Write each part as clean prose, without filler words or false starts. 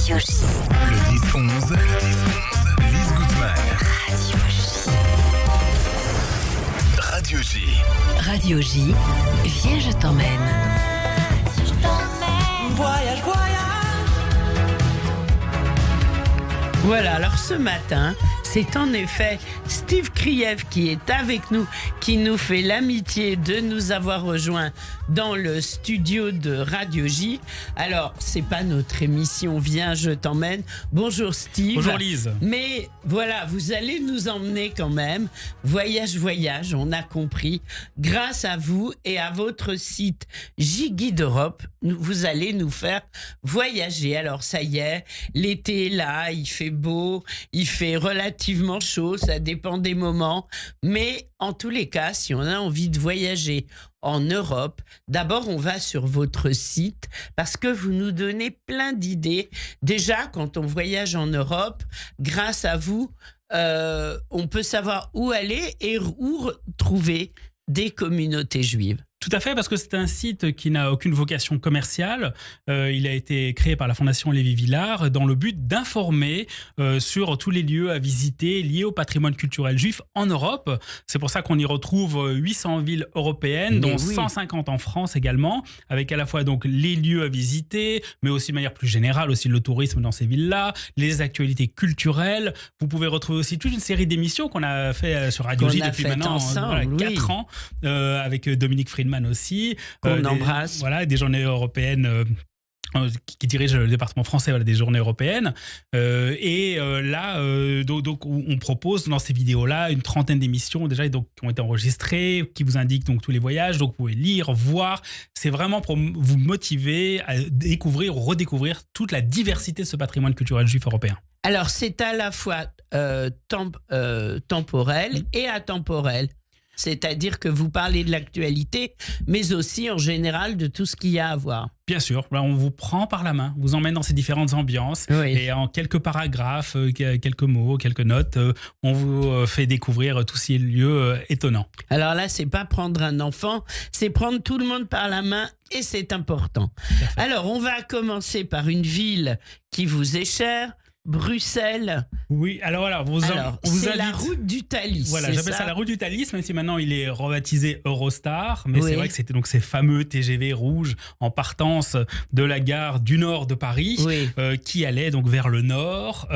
Radio J. Le 10-11, Lise Goodman. Radio J. Radio J. Radio J, viens je t'emmène. Voyage, voyage. Voilà, alors ce matin, c'est en effet Steve Kriev qui est avec nous, qui nous fait l'amitié de nous avoir rejoints dans le studio de Radio J. Alors, c'est pas notre émission Viens, je t'emmène. Bonjour Steve. Bonjour Lise. Mais voilà, vous allez nous emmener quand même. Voyage, voyage, on a compris. Grâce à vous et à votre site J-Guide Europe, vous allez nous faire voyager. Alors ça y est, l'été est là, il fait beau, il fait relativement chaud, ça dépend des moments. Mais en tous les cas, si on a envie de voyager en Europe, d'abord on va sur votre site parce que vous nous donnez plein d'idées. Déjà, quand on voyage en Europe, grâce à vous, on peut savoir où aller et où trouver des communautés juives. Tout à fait, parce que c'est un site qui n'a aucune vocation commerciale. Il a été créé par la Fondation Lévy-Villard dans le but d'informer sur tous les lieux à visiter liés au patrimoine culturel juif en Europe. C'est pour ça qu'on y retrouve 800 villes européennes, dont 150 en France également, avec à la fois donc les lieux à visiter, mais aussi de manière plus générale aussi le tourisme dans ces villes-là, les actualités culturelles. Vous pouvez retrouver aussi toute une série d'émissions qu'on a fait sur Radio J depuis maintenant 4 ans, avec Dominique Friedman aussi. Qu'on embrasse. Des journées européennes qui dirige le département français des journées européennes. Donc, on propose dans ces vidéos-là une trentaine d'émissions déjà donc, qui ont été enregistrées, qui vous indiquent donc tous les voyages. Donc, vous pouvez lire, voir. C'est vraiment pour vous motiver à découvrir ou redécouvrir toute la diversité de ce patrimoine culturel juif européen. Alors, c'est à la fois temporel et atemporel. C'est-à-dire que vous parlez de l'actualité, mais aussi en général de tout ce qu'il y a à voir. Bien sûr, là on vous prend par la main, vous emmène dans ces différentes ambiances et en quelques paragraphes, quelques mots, quelques notes, on vous fait découvrir tous ces lieux étonnants. Alors là, c'est pas prendre un enfant, c'est prendre tout le monde par la main et c'est important. Alors, on va commencer par une ville qui vous est chère. Bruxelles. Oui, alors voilà, c'est la route du Thalys. Voilà, j'appelle ça la route du Thalys, même si maintenant il est rebaptisé Eurostar. Mais c'est vrai que c'était donc ces fameux TGV rouges en partance de la gare du nord de Paris, qui allaient donc vers le nord.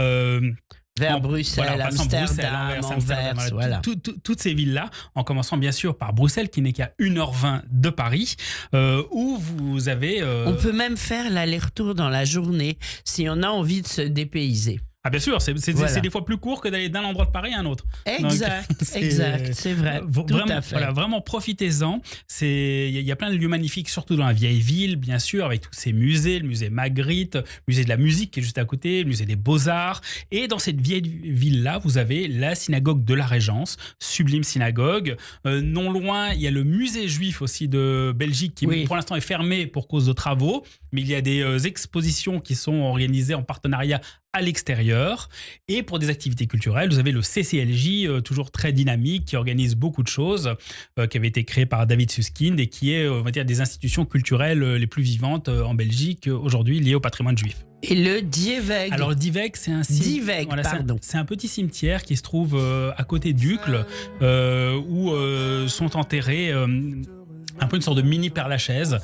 Vers Bruxelles, Amsterdam, Anvers, toutes ces villes-là, en commençant bien sûr par Bruxelles, qui n'est qu'à 1h20 de Paris, où vous avez... On peut même faire l'aller-retour dans la journée, si on a envie de se dépayser. Ah bien sûr, c'est des fois plus court que d'aller d'un endroit de Paris à un autre. Exact, c'est vrai. Tout à fait. Voilà, vraiment profitez-en. Il y a plein de lieux magnifiques, surtout dans la vieille ville, bien sûr, avec tous ces musées, le musée Magritte, le musée de la musique qui est juste à côté, le musée des Beaux-Arts. Et dans cette vieille ville-là, vous avez la synagogue de la Régence, sublime synagogue. Non loin, il y a le musée juif aussi de Belgique qui pour l'instant est fermé pour cause de travaux, mais il y a des expositions qui sont organisées en partenariat à l'extérieur. Et pour des activités culturelles, vous avez le CCLJ, toujours très dynamique, qui organise beaucoup de choses, qui avait été créé par David Suskind et qui est, on va dire, des institutions culturelles les plus vivantes en Belgique aujourd'hui liées au patrimoine juif. Et le Dieweg. Alors le Dieweg, c'est un c'est un petit cimetière qui se trouve à côté d'Uccle, où sont enterrés un peu une sorte de mini Père-Lachaise,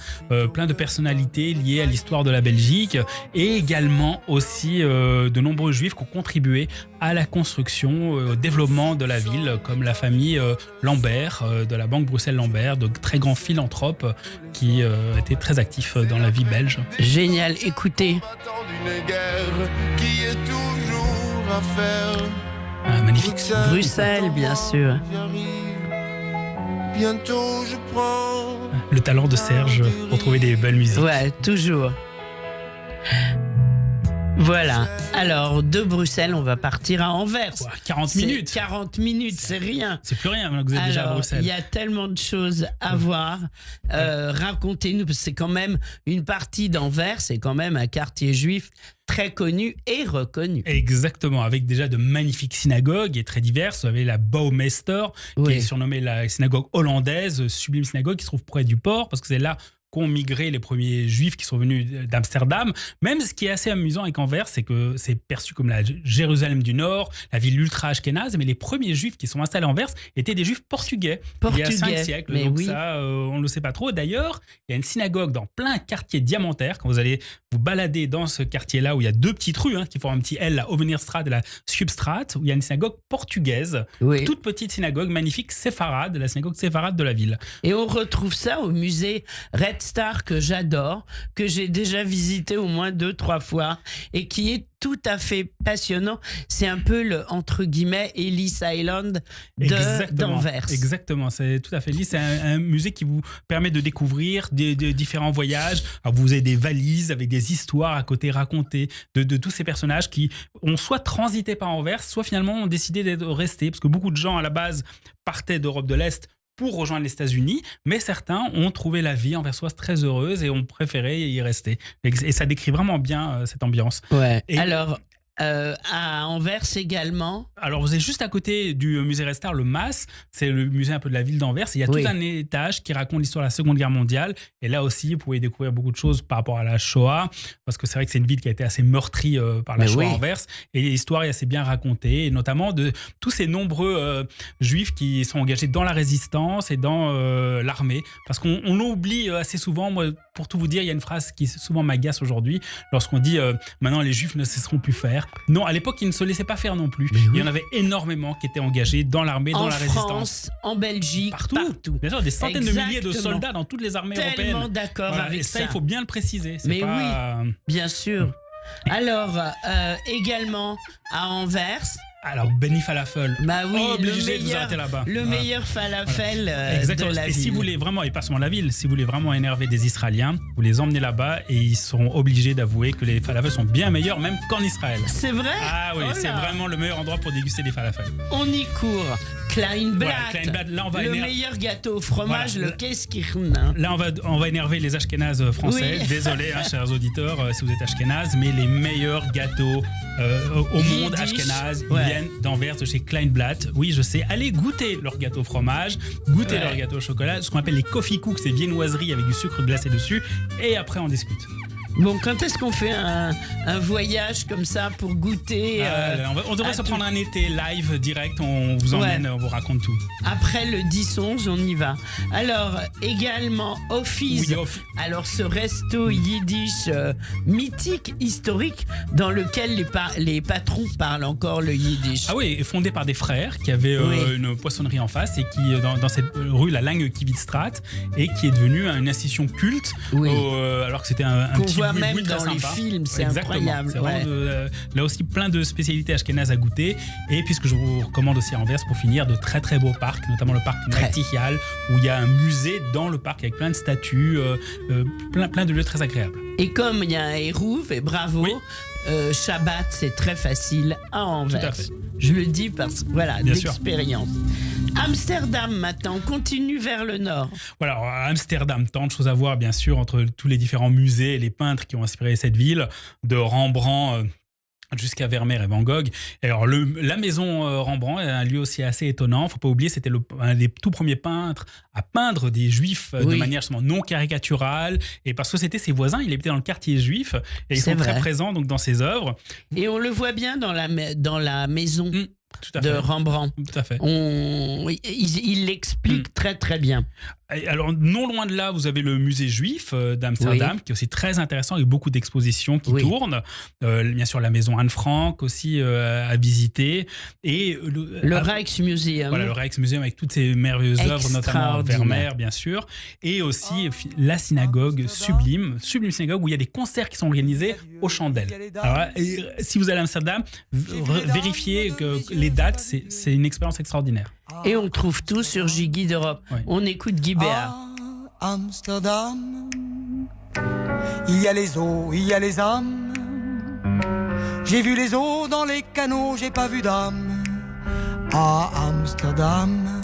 plein de personnalités liées à l'histoire de la Belgique et également aussi de nombreux juifs qui ont contribué à la construction, au développement de la ville, comme la famille Lambert, de la banque Bruxelles-Lambert, de très grands philanthropes qui étaient très actifs dans la vie belge. Génial, écoutez. Magnifique. Bruxelles, bien sûr. Bientôt je prends le talent de Serge pour trouver des belles musiques. Ouais, toujours. Voilà. Alors, de Bruxelles, on va partir à Anvers. 40 minutes. 40 minutes, c'est rien. C'est plus rien, maintenant que vous êtes déjà à Bruxelles. Il y a tellement de choses à voir. Racontez-nous, parce que c'est quand même une partie d'Anvers, c'est quand même un quartier juif très connu et reconnu. Exactement, avec déjà de magnifiques synagogues et très diverses. Vous avez la Bouwmeester, qui est surnommée la synagogue hollandaise, sublime synagogue qui se trouve près du port, parce que c'est là qu'ont migré les premiers juifs qui sont venus d'Amsterdam. Même ce qui est assez amusant avec Anvers, c'est que c'est perçu comme la Jérusalem du Nord, la ville ultra ashkénaze, mais les premiers juifs qui sont installés à Anvers étaient des juifs portugais. Il y a 5 siècles. Mais donc oui. ça, on ne le sait pas trop. D'ailleurs, il y a une synagogue dans plein quartier diamantaire. Quand vous allez vous balader dans ce quartier-là, où il y a 2 petites rues qui font un petit L, la Overneerstraat et la Schubstraat, où il y a une synagogue portugaise, Oui. toute petite synagogue magnifique séfarade, la synagogue séfarade de la ville. Et on retrouve ça au musée Red Star que j'adore, que j'ai déjà visité au moins 2-3 fois et qui est tout à fait passionnant. C'est un peu le, entre guillemets, Ellis Island d'Anvers. Exactement, c'est tout à fait lié. C'est un musée qui vous permet de découvrir des différents voyages. Alors vous avez des valises avec des histoires à côté racontées de tous ces personnages qui ont soit transité par Anvers, soit finalement ont décidé d'être restés. Parce que beaucoup de gens à la base partaient d'Europe de l'Est pour rejoindre les États-Unis, mais certains ont trouvé la vie anversoise très heureuse et ont préféré y rester. Et ça décrit vraiment bien cette ambiance. Ouais. Et- Alors, à Anvers également. Alors, vous êtes juste à côté du musée Red Star, le MAS, c'est le musée un peu de la ville d'Anvers. Il y a Oui. tout un étage qui raconte l'histoire de la Seconde Guerre mondiale. Et là aussi, vous pouvez découvrir beaucoup de choses par rapport à la Shoah, parce que c'est vrai que c'est une ville qui a été assez meurtrie par la Mais Shoah oui. à Anvers. Et l'histoire est assez bien racontée, et notamment de tous ces nombreux juifs qui sont engagés dans la résistance et dans l'armée. Parce qu'on l'oublie assez souvent. Moi, pour tout vous dire, il y a une phrase qui souvent m'agace aujourd'hui, lorsqu'on dit maintenant les juifs ne cesseront plus faire. Non, à l'époque, ils ne se laissaient pas faire non plus. Il y en avait énormément qui étaient engagés dans l'armée, dans En la France, résistance. en Belgique, partout. Bien sûr, des centaines de milliers de Exactement. soldats dans toutes les armées Tellement européennes. d'accord Voilà, avec et ça, ça. il faut bien le préciser. C'est Mais pas... Bien sûr. Alors, également à Anvers, Alors, Benny Falafel, bah oui, obligé de vous arrêter là-bas. le Voilà. meilleur falafel Exactement. de la Et si ville. vous voulez vraiment, et pas seulement la ville, si vous voulez vraiment énerver des Israéliens, vous les emmenez là-bas et ils seront obligés d'avouer que les falafels sont bien meilleurs même qu'en Israël. C'est vrai? Ah oui, Oh c'est là. vraiment le meilleur endroit pour déguster des falafels. On y court. Kleinblatt. Voilà, Kleinblatt, là, on va le énerver. meilleur gâteau au fromage, Voilà. le Keskirn. Là, on va énerver les Ashkénazes français. Oui. Désolé, chers auditeurs, si vous êtes Ashkénazes, mais les meilleurs gâteaux au monde Yiddish. Ashkénaze Ouais. viennent d'Anvers, de chez Kleinblatt. Oui, je sais. Allez goûter leur gâteau au fromage, goûter Ouais. leur gâteau au chocolat, ce qu'on appelle les coffee cooks, c'est viennoiseries avec du sucre glacé dessus. Et après, on discute. Bon, quand est-ce qu'on fait un voyage comme ça pour goûter On devrait à se tout. prendre un été live, direct. On vous emmène, Ouais. on vous raconte tout. Après le 10-11, on y va. Alors, également, Office. Oui, Office. Alors, ce resto yiddish mythique, historique, dans lequel les patrons parlent encore le yiddish. Ah oui, fondé par des frères qui avaient Oui. une poissonnerie en face et qui, dans cette rue, la Lange-Kivitstraat, et qui est devenue une institution culte, Oui. alors que c'était un Qu'on petit voit boui-boui même très dans les sympa. films, c'est Exactement. incroyable, C'est vraiment ouais. là aussi plein de spécialités ashkénazes à goûter. Et puisque je vous recommande aussi à Anvers, pour finir, de très très beaux parcs, notamment le parc Très. Nachtigal, où il y a un musée dans le parc avec plein de statues, plein de lieux très agréables. Et comme il y a un Hérouve, et bravo, Oui. Shabbat, c'est très facile à Anvers. Tout à fait. Je le dis parce que, voilà, Bien sûr. d'expérience. Amsterdam, maintenant, on continue vers le nord. Voilà, alors, à Amsterdam, tant de choses à voir, bien sûr, entre tous les différents musées et les peintres qui ont inspiré cette ville, de Rembrandt jusqu'à Vermeer et Van Gogh. Et alors, la maison Rembrandt est un lieu aussi assez étonnant. Il ne faut pas oublier, c'était un des tout premiers peintres à peindre des juifs de Oui. manière justement non caricaturale. Et parce que c'était ses voisins, il habitait dans le quartier juif. Et ils C'est sont très vrai. présents donc, dans ses œuvres. Et on le voit bien dans la maison Tout à de fait. Rembrandt. Tout à fait. Il l'explique très très bien. Et alors, non loin de là, vous avez le musée juif d'Amsterdam, qui est aussi très intéressant, avec beaucoup d'expositions qui Oui. tournent. Bien sûr, la maison Anne Frank aussi à visiter. Et Le Rijksmuseum. Voilà, le Rijksmuseum avec toutes ces merveilleuses œuvres, notamment Extraordinaire. Vermeer, bien sûr. Et aussi la synagogue sublime synagogue où il y a des concerts qui sont organisés aux chandelles. Alors, là, si vous allez à Amsterdam, vérifiez que les dates, c'est une expérience extraordinaire. Et on trouve tout sur J-Guide Europe. Oui. On écoute Guy Béard. À Amsterdam, il y a les eaux, il y a les âmes. J'ai vu les eaux dans les canaux, j'ai pas vu d'âme. À Amsterdam,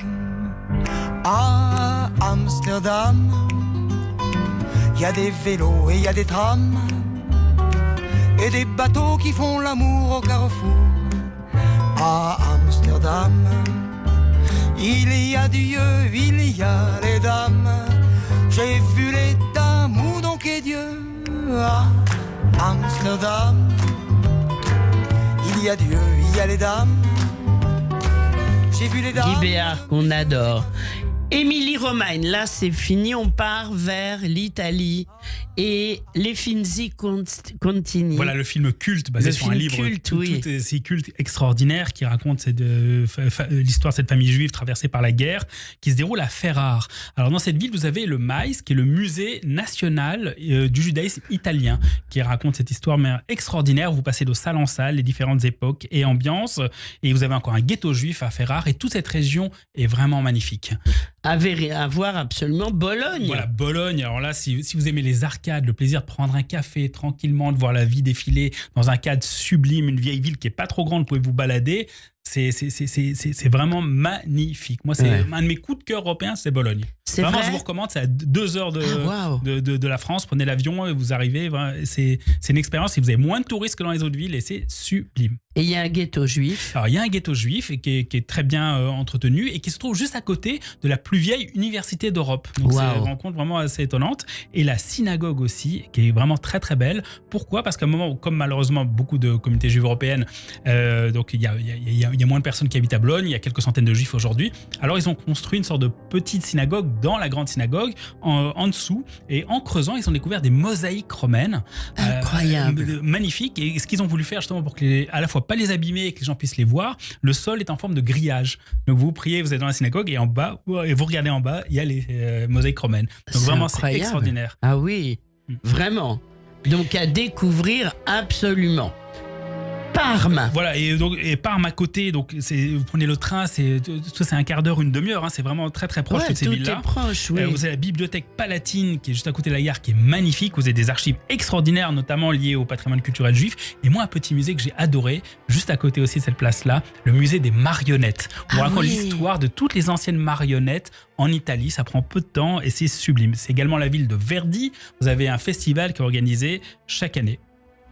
à Amsterdam, il y a des vélos et il y a des trams et des bateaux qui font l'amour au carrefour. À Amsterdam, il y a Dieu, il y a les dames. J'ai vu les dames des dieux à Amsterdam. Il y a Dieu, il y a les dames. J'ai vu les dames. Guy Béard qu'on adore. Émilie Romagne, là c'est fini, on part vers l'Italie et les Finzi Contini. Voilà le film culte basé sur un livre tout si culte extraordinaire qui raconte l'histoire de cette famille juive traversée par la guerre qui se déroule à Ferrare. Alors dans cette ville vous avez le MAIS qui est le musée national du judaïsme italien qui raconte cette histoire extraordinaire. Vous passez de salle en salle, les différentes époques et ambiances et vous avez encore un ghetto juif à Ferrare et toute cette région est vraiment magnifique. À voir absolument Bologne. Voilà, Bologne. Alors là, si vous aimez les arcades, le plaisir de prendre un café tranquillement, de voir la vie défiler dans un cadre sublime, une vieille ville qui est pas trop grande, vous pouvez vous balader. C'est vraiment magnifique. Moi, c'est un de mes coups de cœur européens, c'est Bologne. C'est vraiment, vrai. je vous recommande, c'est à 2 heures de la France. Prenez l'avion et vous arrivez. C'est une expérience. Et vous avez moins de touristes que dans les autres villes et c'est sublime. Et il y a un ghetto juif. Alors, il y a un ghetto juif qui est très bien entretenu et qui se trouve juste à côté de la plus vieille université d'Europe. Donc, c'est une rencontre vraiment assez étonnante. Et la synagogue aussi, qui est vraiment très, très belle. Pourquoi ? Parce qu'à un moment où, comme malheureusement beaucoup de communautés juives européennes, donc il y a moins de personnes qui habitent à Bologne, il y a quelques centaines de juifs aujourd'hui. Alors, ils ont construit une sorte de petite synagogue dans la grande synagogue, en dessous. Et en creusant, ils ont découvert des mosaïques romaines. Incroyable. Magnifiques. Et ce qu'ils ont voulu faire justement pour que à la fois pas les abîmer et que les gens puissent les voir, le sol est en forme de grillage. Donc vous priez, vous êtes dans la synagogue et en bas, et vous regardez en bas, il y a les mosaïques romaines. Donc vraiment, c'est extraordinaire. Ah oui, vraiment. Donc à découvrir absolument. Parme. Voilà, et Parme à côté, donc vous prenez le train, c'est un quart d'heure, une demi-heure, c'est vraiment très très proche de ces villes-là. Tout est proche, oui. Vous avez la bibliothèque Palatine qui est juste à côté de la gare, qui est magnifique. Vous avez des archives extraordinaires, notamment liées au patrimoine culturel juif. Et moi, un petit musée que j'ai adoré, juste à côté aussi de cette place-là, le musée des marionnettes. On raconte l'histoire de toutes les anciennes marionnettes en Italie. Ça prend peu de temps et c'est sublime. C'est également la ville de Verdi. Vous avez un festival qui est organisé chaque année.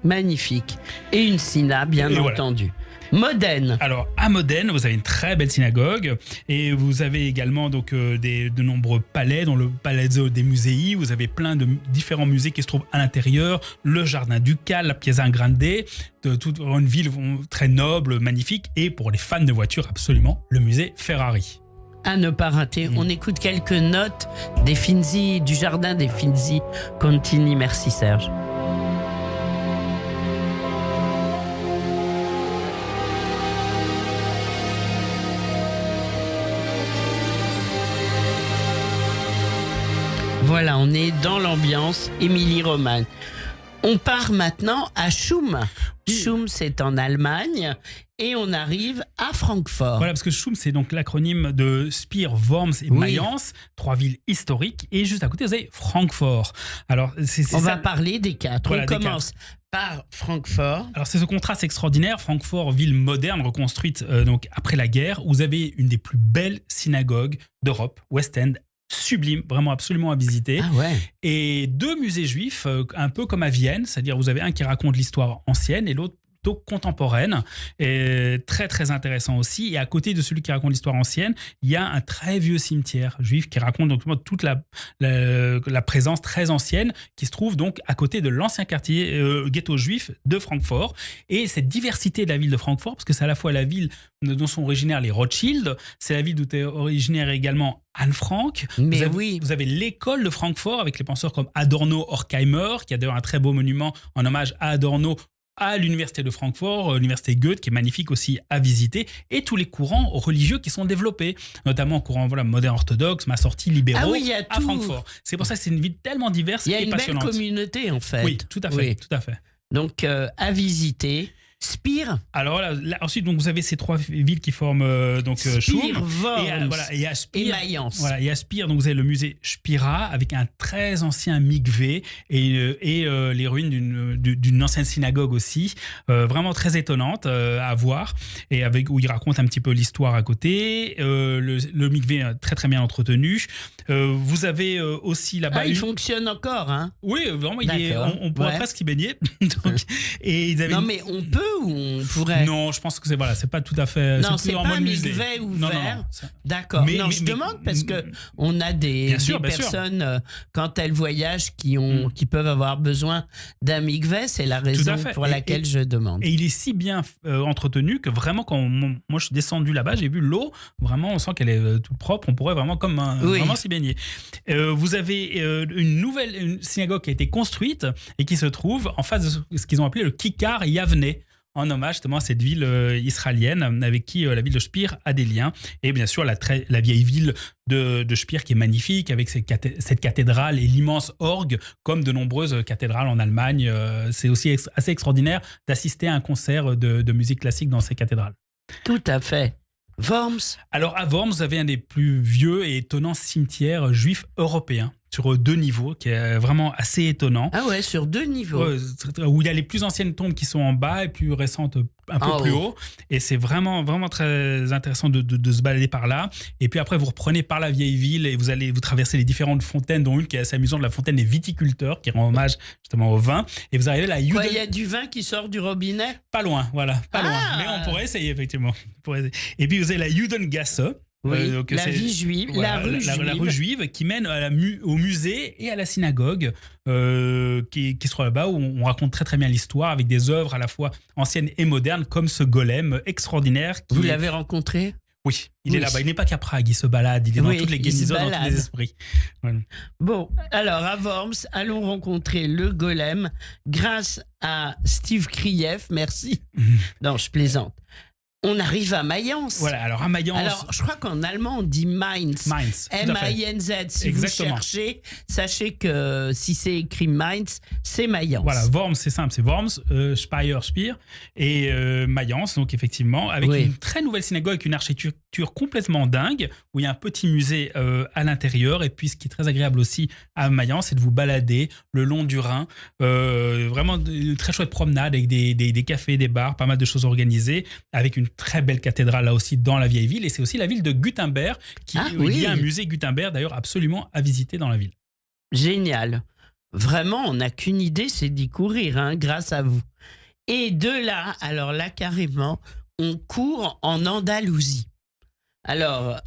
Magnifique. Et une syna, bien entendu. Modène. Alors, à Modène, vous avez une très belle synagogue et vous avez également donc de nombreux palais, dont le Palazzo dei Musei. Vous avez plein de différents musées qui se trouvent à l'intérieur. Le jardin ducal, la Piazza Grande, toute une ville très noble, magnifique. Et pour les fans de voitures, absolument, le musée Ferrari. À ne pas rater. On écoute quelques notes du jardin des Finzi Contini. Merci Serge. Voilà, on est dans l'ambiance Émilie Romagne. On part maintenant à Schum. Schum, c'est en Allemagne. Et on arrive à Francfort. Voilà, parce que Schum, c'est donc l'acronyme de Speer, Worms et Mayence, 3 villes historiques. Et juste à côté, vous avez Francfort. Alors, on va parler des 4. Voilà, on commence par Francfort. Alors, c'est ce contraste extraordinaire. Francfort, ville moderne, reconstruite donc après la guerre. Où vous avez une des plus belles synagogues d'Europe, West End. Sublime, vraiment absolument à visiter. Ah ouais. Et 2 musées juifs, un peu comme à Vienne, c'est-à-dire vous avez un qui raconte l'histoire ancienne et l'autre plutôt contemporaine, et très très intéressant aussi. Et à côté de celui qui raconte l'histoire ancienne, il y a un très vieux cimetière juif qui raconte donc toute la présence très ancienne qui se trouve donc à côté de l'ancien quartier ghetto juif de Francfort. Et cette diversité de la ville de Francfort, parce que c'est à la fois la ville dont sont originaires les Rothschild, c'est la ville d'où est originaire également Anne Frank. Mais vous avez l'école de Francfort avec les penseurs comme Adorno, Horkheimer, qui a d'ailleurs un très beau monument en hommage à Adorno à l'université de Francfort, l'université Goethe, qui est magnifique aussi à visiter, et tous les courants religieux qui sont développés, notamment courant moderne orthodoxe, massorti, libéraux, à Francfort. C'est pour ça que c'est une ville tellement diverse et passionnante. Il y a une belle communauté en fait. Oui, tout à fait. Tout à fait. Donc à visiter. Speer. Alors là, ensuite, donc, vous avez ces 3 villes qui forment Speer, Schum. Worms Et à Speer, et Mayence. Voilà, et à Speer, donc vous avez le musée Spira avec un très ancien mikvé et les ruines d'une ancienne synagogue aussi, vraiment très étonnante à voir, et où il raconte un petit peu l'histoire à côté. Le mikvé très très bien entretenu. Vous avez aussi là-bas. Il fonctionne encore, hein? Oui, vraiment, on pourrait presque y baigner. Donc, et ils avaient non, mais on peut ou on pourrait... Non, je pense que c'est pas tout à fait. Non, c'est plus en pas mode un musée. MIGV ouvert. Non, ça- D'accord. Mais- non, mais- je mais- demande parce que on a des Bien sûr. personnes, quand elles voyagent, qui peuvent avoir besoin d'un MIGV. C'est la raison à fait. pour laquelle je demande. Et il est si bien entretenu que vraiment, quand moi je suis descendu là-bas, j'ai vu l'eau, vraiment, on sent qu'elle est toute propre, on pourrait vraiment vraiment s'y baigner. Vous avez une synagogue qui a été construite et qui se trouve en face de ce qu'ils ont appelé le Kikar Yavne, en hommage justement à cette ville israélienne avec qui la ville de Spire a des liens. Et bien sûr, la vieille ville de Spire qui est magnifique avec cette cathédrale et l'immense orgue, comme de nombreuses cathédrales en Allemagne. C'est aussi assez extraordinaire d'assister à un concert de musique classique dans ces cathédrales. Tout à fait. Worms. Alors à Worms, vous avez un des plus vieux et étonnants cimetières juifs européens sur 2 niveaux, qui est vraiment assez étonnant. Ah ouais, sur 2 niveaux. Où il y a les plus anciennes tombes qui sont en bas et plus récentes un peu plus haut. Et c'est vraiment, vraiment très intéressant de se balader par là. Et puis après, vous reprenez par la vieille ville et vous traversez les différentes fontaines, dont une qui est assez amusante, la fontaine des viticulteurs, qui rend hommage justement au vin. Et vous arrivez à la Quoi, il y a du vin qui sort du robinet? Pas loin, voilà, pas loin. Mais on pourrait essayer, effectivement. Et puis vous avez la Judengasse. Oui, donc la vie juive, voilà, la rue juive qui mène au musée et à la synagogue qui se trouve là-bas, où on raconte très très bien l'histoire avec des œuvres à la fois anciennes et modernes, comme ce golem extraordinaire. Vous l'avez rencontré? Oui, il est là-bas. Il n'est pas qu'à Prague, il se balade, il est dans toutes les guénisons, dans tous les esprits. Voilà. Bon, alors à Worms, allons rencontrer le golem grâce à Steve Krief. Merci. Non, je plaisante. On arrive à Mayence. Voilà, alors à Mayence. Alors, je crois qu'en allemand, on dit Mainz. Mainz, tout à fait. M-A-I-N-Z. Si Exactement. vous cherchez, sachez que si c'est écrit Mainz, c'est Mayence. Voilà, Worms, c'est simple, c'est Worms, Spire, et Mayence, donc effectivement, avec une très nouvelle synagogue, avec une architecture complètement dingue, où il y a un petit musée à l'intérieur. Et puis, ce qui est très agréable aussi à Mayence, c'est de vous balader le long du Rhin. Vraiment une très chouette promenade avec des cafés, des bars, pas mal de choses organisées, avec une très belle cathédrale là aussi dans la vieille ville. Et c'est aussi la ville de Gutenberg, il y a un musée Gutenberg d'ailleurs absolument à visiter dans la ville. Génial. Vraiment, on n'a qu'une idée, c'est d'y courir, grâce à vous. Et de là, alors là carrément, on court en Andalousie. Alors,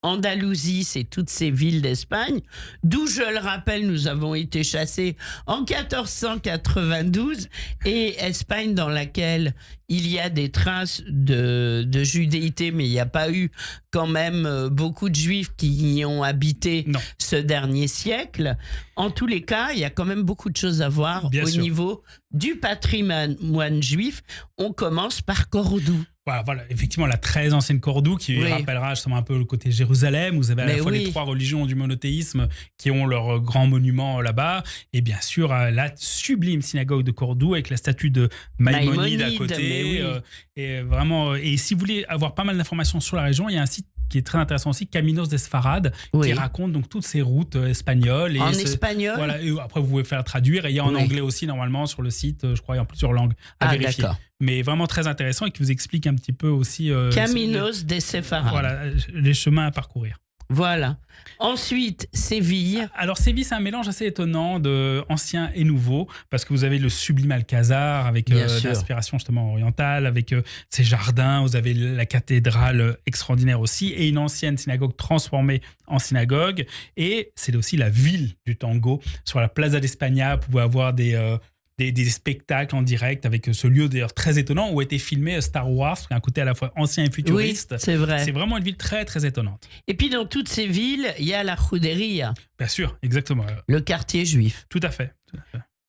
Andalousie, c'est toutes ces villes d'Espagne, d'où, je le rappelle, nous avons été chassés en 1492, et Espagne dans laquelle il y a des traces de judéité, mais il n'y a pas eu quand même beaucoup de juifs qui y ont habité ce dernier siècle. En tous les cas, il y a quand même beaucoup de choses à voir niveau du patrimoine juif. On commence par Cordoue. Voilà, effectivement, la très ancienne Cordoue qui rappellera justement un peu le côté Jérusalem. Vous avez à la fois les 3 religions du monothéisme qui ont leur grand monument là-bas. Et bien sûr, la sublime synagogue de Cordoue avec la statue de Maïmonide à côté. Et vraiment, et si vous voulez avoir pas mal d'informations sur la région, il y a un site qui est très intéressant aussi, Caminos d'Esfarad, qui raconte donc toutes ces routes espagnoles. En espagnol. Voilà, et après vous pouvez faire traduire, et il y a en anglais aussi normalement sur le site, je crois, il y a en plusieurs langues à vérifier. D'accord. Mais vraiment très intéressant et qui vous explique un petit peu aussi... Caminos d'Esfarad. Voilà, les chemins à parcourir. Voilà. Ensuite, Séville. Alors Séville, c'est un mélange assez étonnant de ancien et nouveau, parce que vous avez le sublime Alcazar avec d'inspiration justement orientale, avec ses jardins. Vous avez la cathédrale extraordinaire aussi, et une ancienne synagogue transformée en synagogue. Et c'est aussi la ville du tango. Sur la Plaza d'España, vous pouvez avoir des spectacles en direct avec ce lieu d'ailleurs très étonnant où a été filmé Star Wars, qui a un côté à la fois ancien et futuriste. Oui, c'est vrai. C'est vraiment une ville très très étonnante. Et puis dans toutes ces villes, il y a la Juderia. Bien sûr, exactement. Le quartier juif. Tout à fait.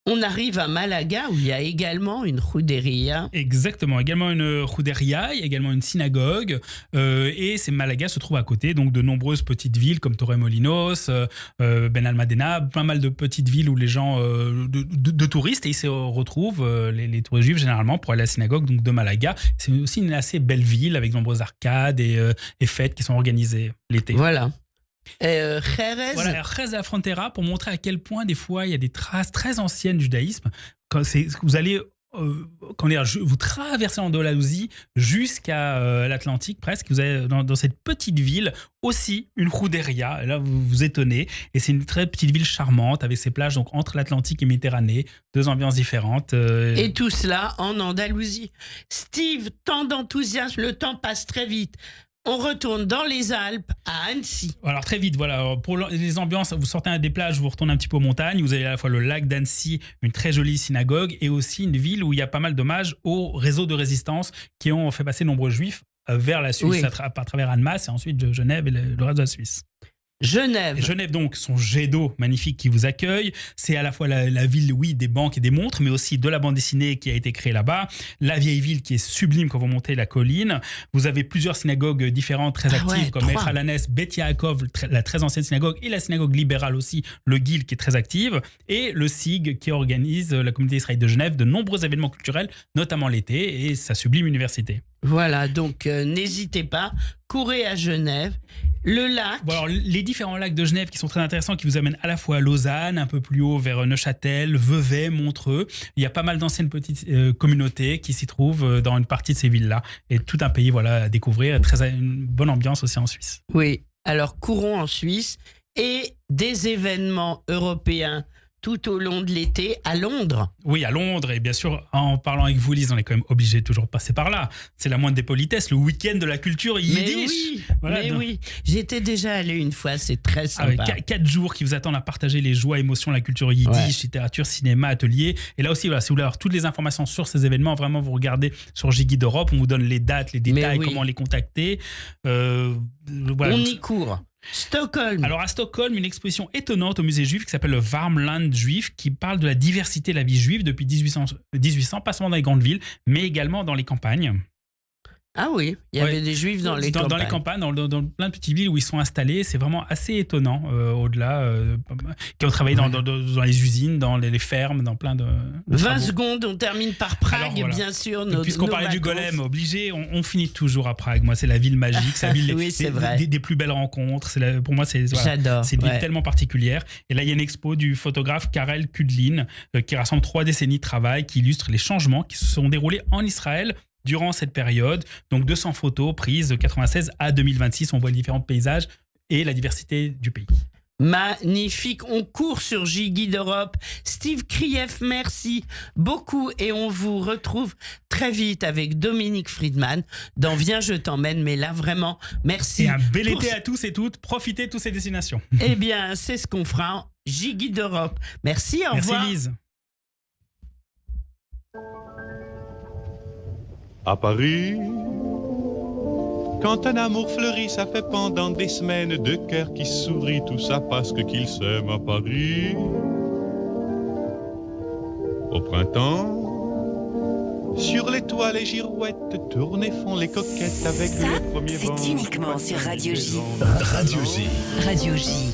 On arrive à Malaga où il y a également une Juderia. Exactement, également une Juderia, il y a également une synagogue, et Malaga se trouve à côté donc de nombreuses petites villes comme Torremolinos, Benalmádena, pas mal de petites villes où les gens de touristes, et ils se retrouvent, les touristes juifs généralement, pour aller à la synagogue donc de Malaga. C'est aussi une assez belle ville avec de nombreuses arcades et fêtes qui sont organisées l'été. Voilà. Jerez. Voilà, Jerez de la Frontera, pour montrer à quel point des fois il y a des traces très anciennes du judaïsme. Vous allez vous traversez l'Andalousie jusqu'à l'Atlantique presque. Vous avez dans cette petite ville aussi une Juderia. Là, vous vous étonnez. Et c'est une très petite ville charmante avec ses plages donc entre l'Atlantique et Méditerranée. 2 ambiances différentes. Et tout cela en Andalousie. Steve, tant d'enthousiasme, le temps passe très vite. On retourne dans les Alpes, à Annecy. Alors très vite, voilà. Alors, pour les ambiances, vous sortez des plages, vous retournez un petit peu aux montagnes. Vous avez à la fois le lac d'Annecy, une très jolie synagogue, et aussi une ville où il y a pas mal d'hommages au réseau de résistance qui ont fait passer de nombreux juifs vers la Suisse, à travers Annemasse et ensuite Genève et le reste de la Suisse. Genève, donc, son jet d'eau magnifique qui vous accueille. C'est à la fois la ville, oui, des banques et des montres, mais aussi de la bande dessinée qui a été créée là-bas. La vieille ville qui est sublime quand vous montez la colline. Vous avez plusieurs synagogues différentes, très actives, comme Eich Alanes, Beth Yaakov, la très ancienne synagogue, et la synagogue libérale aussi, le Guil, qui est très active, et le SIG qui organise, la communauté israélite de Genève, de nombreux événements culturels, notamment l'été, et sa sublime université. Voilà, donc n'hésitez pas, courez à Genève. Le lac. Bon, alors, les différents lacs de Genève qui sont très intéressants, qui vous amènent à la fois à Lausanne, un peu plus haut vers Neuchâtel, Vevey, Montreux. Il y a pas mal d'anciennes petites communautés qui s'y trouvent dans une partie de ces villes-là. Et tout un pays à découvrir. Une bonne ambiance aussi en Suisse. Oui, alors courons en Suisse et des événements européens tout au long de l'été à Londres. Oui, à Londres. Et bien sûr, en parlant avec vous, Lise, on est quand même obligé de toujours passer par là. C'est la moindre des politesses, le week-end de la culture yiddish. Oui. J'étais déjà allé une fois, c'est très sympa. 4 jours qui vous attendent à partager les joies, émotions, la culture yiddish, littérature, cinéma, atelier. Et là aussi, si vous voulez avoir toutes les informations sur ces événements, vraiment, vous regardez sur J-Guide Europe. On vous donne les dates, les détails, comment les contacter. On y court. Stockholm. Alors à Stockholm, une exposition étonnante au musée juif qui s'appelle le Värmland juif, qui parle de la diversité de la vie juive depuis 1800, pas seulement dans les grandes villes, mais également dans les campagnes. Ah oui, il y avait des juifs dans les campagnes. Dans les campagnes, dans plein de petites villes où ils sont installés. C'est vraiment assez étonnant, au-delà, qui ont travaillé dans les usines, dans les fermes, dans plein de 20 travaux. secondes, on termine par Prague, bien sûr. Puisqu'on parlait du golem, obligé, on finit toujours à Prague. Moi, c'est la ville magique, c'est la ville des plus belles rencontres. Pour moi, J'adore. C'est une ville tellement particulière. Et là, il y a une expo du photographe Karel Kudlin qui rassemble 3 décennies de travail, qui illustre les changements qui se sont déroulés en Israël durant cette période. Donc 200 photos prises de 96 à 2026. On voit les différents paysages et la diversité du pays. Magnifique, on court sur J-Guide Europe. Steve Krief, merci beaucoup et on vous retrouve très vite avec Dominique Friedman dans Viens, je t'emmène. Mais là, vraiment, merci. Et un bel été à tous et toutes. Profitez de toutes ces destinations. Eh bien, c'est ce qu'on fera en J-Guide Europe. Merci, au revoir. Merci Lise. À Paris, quand un amour fleurit, ça fait pendant des semaines 2 cœurs qui sourient, tout ça parce qu'ils s'aiment à Paris. Au printemps, sur les toits, les girouettes tournent et font les coquettes avec le premier vent. C'est uniquement sur Radio J. Radio J. Radio J.